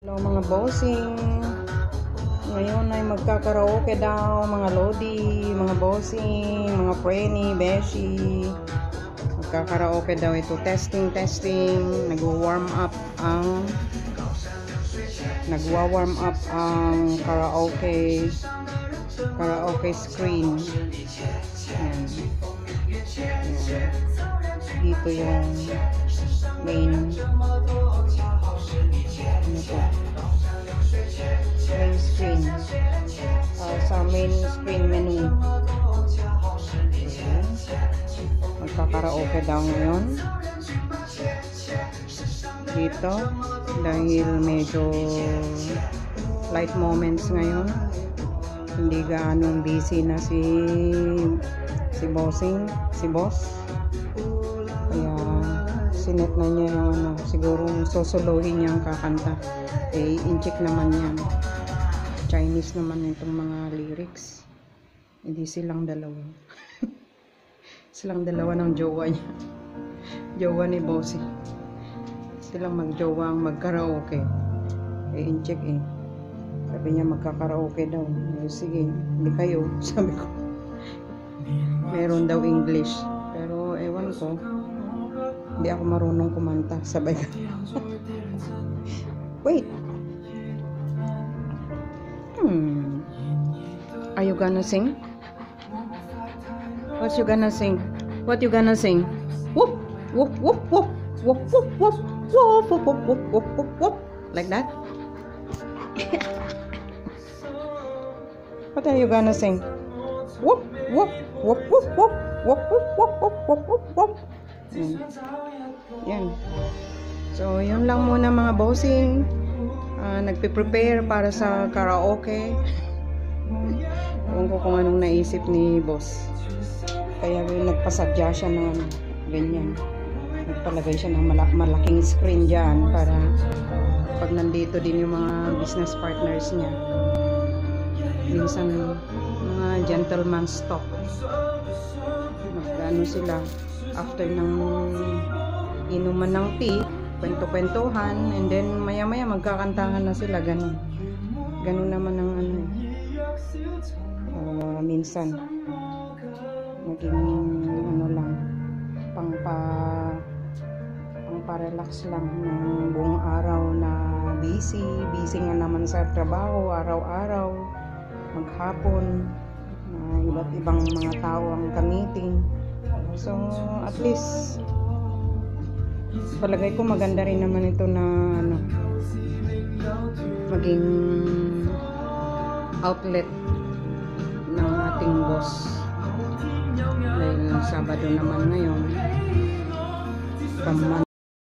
Hello mga bossing. Ngayon ay magkakaraoke daw mga lodi, mga bossing, mga preni, beshi. Magkakaraoke daw ito. Testing. Nagwa-warm up ang karaoke screen. Ayan. Dito yung main screen, sa main screen menu. Magkakaraoke daw ngayon dito dahil medyo light moments ngayon, hindi gaano busy na si boss, kaya sinet na niya yung siguro susuluhin niya ang kakanta. In-check naman yan, Chinese naman itong mga lyrics, hindi silang dalawa ng jowa niya, jowa ni bossy, silang magjowa ang magkaraoke. In-check sabi niya magkakaraoke daw. Sige, hindi kayo, sabi ko. Meron daw English, pero ewan ko, hindi ako marunong kumanta, sabay ka. Wait, are you gonna sing? What you gonna sing? Whoop whoop whoop whoop whoop whoop whoop whoop whoop whoop whoop whoop whoop, like that. What are you gonna sing? Whoop whoop whoop whoop whoop whoop whoop whoop whoop whoop whoop. Yan. So yun lang muna mga bossing. Nagpe-prepare para sa karaoke. Ewan ko kung anong naisip ni boss, kaya nagpasadya siya ng ganyan, nagpalagay siya ng malaking screen dyan para pag nandito din yung mga business partners niya, minsan mga gentleman's talk, magano sila after ng inuman ng tea, kwento-kwentuhan, and then maya-maya magkakantahan na sila. Ganun naman ang minsan naging lang, pang-relax lang ng buong araw na busy nga naman sa trabaho araw-araw, maghapon, iba't ibang mga tao ang kamiting. So at least palagay ko maganda rin naman ito na maging outlet ng ating boss, dahil Sabado naman ngayon,